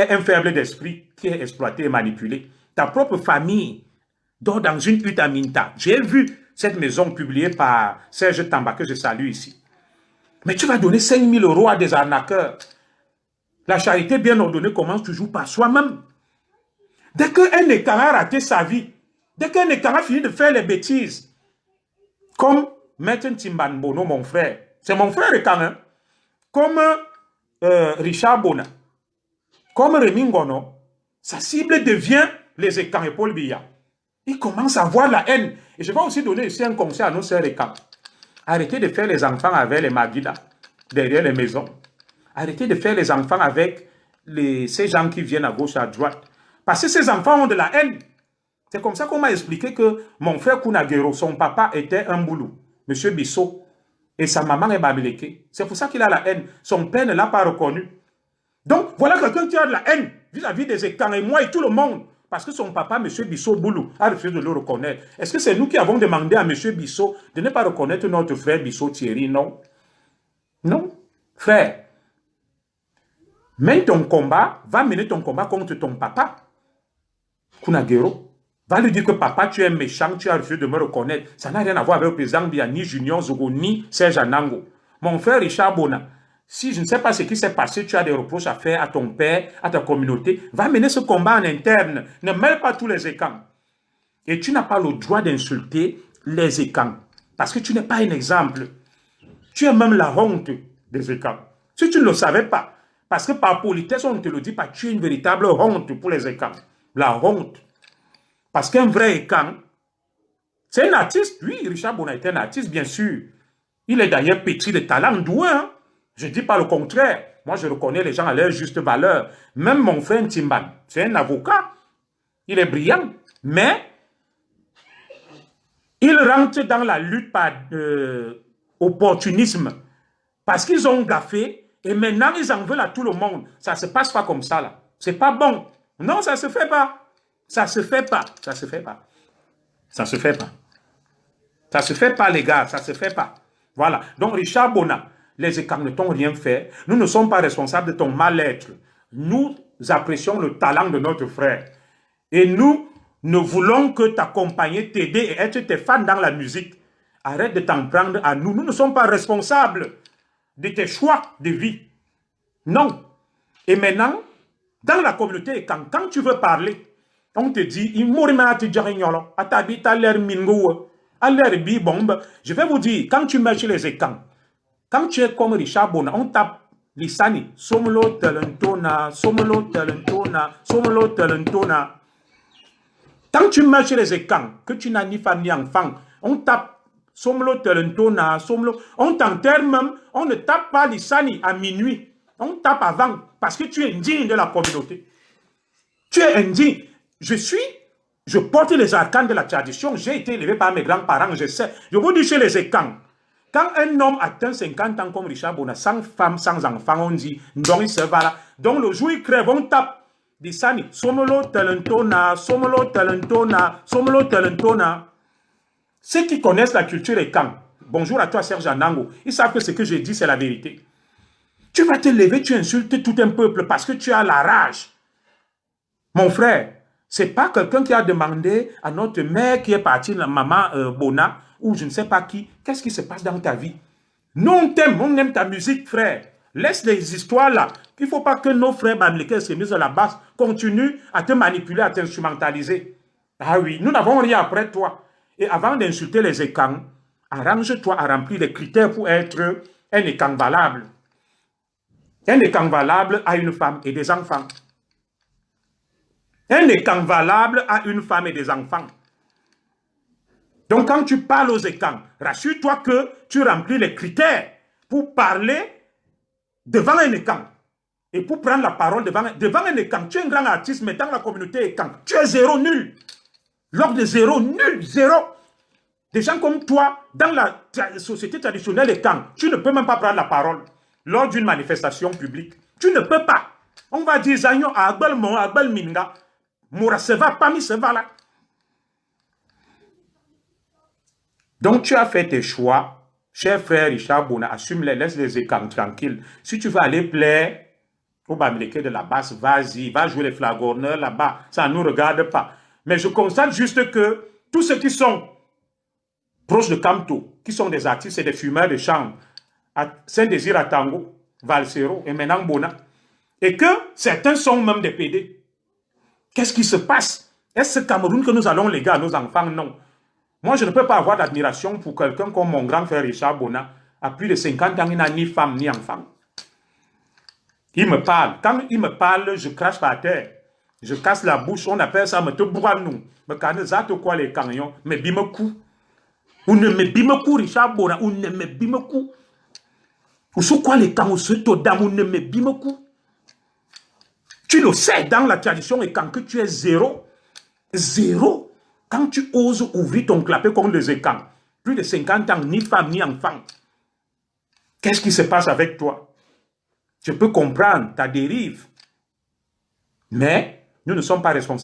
es un faible d'esprit qui est exploité et manipulé. Ta propre famille dort dans une hutte à Minta. J'ai vu cette maison publiée par Serge Tamba, que je salue ici. Mais tu vas donner 5 000 € à des arnaqueurs. La charité bien ordonnée commence toujours par soi-même. Dès qu'un écart a raté sa vie, dès qu'un écart a fini de faire les bêtises, comme Maître Timbanbono, mon frère, c'est mon frère écart, hein? Comme Richard Bona, comme Rémi Ngono, sa cible devient les écarts et Paul Biya. Il commence à avoir la haine. Et je vais aussi donner ici un conseil à nos sœurs écarts. Arrêtez de faire les enfants avec les Magida, derrière les maisons. Arrêtez de faire les enfants avec ces gens qui viennent à gauche, à droite. Parce que ces enfants ont de la haine. C'est comme ça qu'on m'a expliqué que mon frère Kunagero, son papa était un boulou, M. Bissot, et sa maman est Babileke. C'est pour ça qu'il a la haine. Son père ne l'a pas reconnu. Donc, voilà quelqu'un qui a de la haine vis-à-vis des écrans, et moi et tout le monde. Parce que son papa, M. Bissot Boulou, a refusé de le reconnaître. Est-ce que c'est nous qui avons demandé à M. Bissot de ne pas reconnaître notre frère Bissot Thierry? Non. Non. Frère, mène ton combat, va mener ton combat contre ton papa, Kunagero. Va lui dire que papa, tu es méchant, tu as refusé de me reconnaître. Ça n'a rien à voir avec le président Biya, ni Junior Zogo, ni Serge Anango. Mon frère Richard Bona, si je ne sais pas ce qui s'est passé, tu as des reproches à faire à ton père, à ta communauté, va mener ce combat en interne. Ne mêle pas tous les écans. Et tu n'as pas le droit d'insulter les écans. Parce que tu n'es pas un exemple. Tu es même la honte des écans. Si tu ne le savais pas, parce que par politesse, on ne te le dit pas, tu es une véritable honte pour les écans. La honte. Parce qu'un vrai écan, c'est un artiste. Oui, Richard Bona est un artiste, bien sûr. Il est d'ailleurs pétri de talent, doué. Hein? Je ne dis pas le contraire. Moi, je reconnais les gens à leur juste valeur. Même mon frère Timban, c'est un avocat. Il est brillant. Mais il rentre dans la lutte par opportunisme. Parce qu'ils ont gaffé et maintenant ils en veulent à tout le monde. Ça ne se passe pas comme ça, là. C'est pas bon. Non, ça ne se fait pas. Ça se fait pas. Ça se fait pas. Ça se fait pas. Ça se fait pas, les gars. Ça se fait pas. Voilà. Donc, Richard Bona, les écarts ne t'ont rien fait. Nous ne sommes pas responsables de ton mal-être. Nous apprécions le talent de notre frère. Et nous ne voulons que t'accompagner, t'aider et être tes fans dans la musique. Arrête de t'en prendre à nous. Nous ne sommes pas responsables de tes choix de vie. Non. Et maintenant, dans la communauté, quand tu veux parler, on te dit, je vais vous dire, quand tu mets chez les écans, quand tu es comme Richard Bona, on tape Lissani, Somolo Talentona, Somolo Talentona, Somolo Talentona. Quand tu mets chez les écans, que tu n'as ni femme ni enfant, on tape Somolo Talentona, Somolo. On t'enterre même, on ne tape pas Lissani à minuit. On tape avant, parce que tu es indigne de la communauté. Tu es indigne. Je porte les arcanes de la tradition. J'ai été élevé par mes grands-parents, je sais. Je vous dis chez les écans, quand un homme atteint 50 ans comme Richard Bona, sans femme, sans enfant, on dit, donc il se va là. Donc le jour il crève, on tape. Disani, Somolo Talentona, Somolo Talentona, Somolo Talentona. Ceux qui connaissent la culture écan, bonjour à toi Serge Anango, ils savent que ce que je dis c'est la vérité. Tu vas te lever, tu insultes tout un peuple parce que tu as la rage. Mon frère, ce n'est pas quelqu'un qui a demandé à notre mère qui est partie, la maman Bona, ou je ne sais pas qui, qu'est-ce qui se passe dans ta vie? Nous, on aime ta musique, frère. Laisse les histoires là. Il ne faut pas que nos frères bamlékais se misent à la base, continuent à te manipuler, à t'instrumentaliser. Ah oui, nous n'avons rien après toi. Et avant d'insulter les écans, arrange-toi à remplir les critères pour être un écan valable. Un écan valable à une femme et des enfants. Un écan valable à une femme et des enfants. Donc quand tu parles aux écans, rassure-toi que tu remplis les critères pour parler devant un écan. Et pour prendre la parole devant un écan. Tu es un grand artiste, mais dans la communauté écan, tu es zéro, nul. Lors de zéro, nul, zéro. Des gens comme toi, dans la société traditionnelle écan, tu ne peux même pas prendre la parole lors d'une manifestation publique. Tu ne peux pas. On va dire, Zanyo, Agbel Mon, Agbel Minga, Moura Seva, Pami Seva là. Donc tu as fait tes choix, cher frère Richard Bona, assume-les, laisse les écans tranquilles. Si tu veux aller plaire Au Bamileke de la basse, vas-y, va jouer les flagorneurs là-bas, ça ne nous regarde pas. Mais je constate juste que tous ceux qui sont proches de Kamto, qui sont des artistes et des fumeurs de chambre, Saint-Désir à Tango, Valsero et maintenant Bona, et que certains sont même des PD. Qu'est-ce qui se passe? Est-ce Cameroun que nous allons léguer à nos enfants? Non. Moi, je ne peux pas avoir d'admiration pour quelqu'un comme mon grand frère Richard Bona. À plus de 50 ans, il n'a ni femme ni enfant. Il me parle. Quand il me parle, je crache par terre. Je casse la bouche. On appelle ça me te bourra nous. Me canne quoi les camions. Me bime coup. Ou ne me bime coup, Richard Bona. Ou ne me bime coup. Ou sous quoi les camions se to dam. Ou ne me bime coup. Tu le sais, dans la tradition, et quand que tu es zéro, quand tu oses ouvrir ton clapet comme les écans, plus de 50 ans, ni femme, ni enfant, qu'est-ce qui se passe avec toi? Je peux comprendre ta dérive, mais nous ne sommes pas responsables.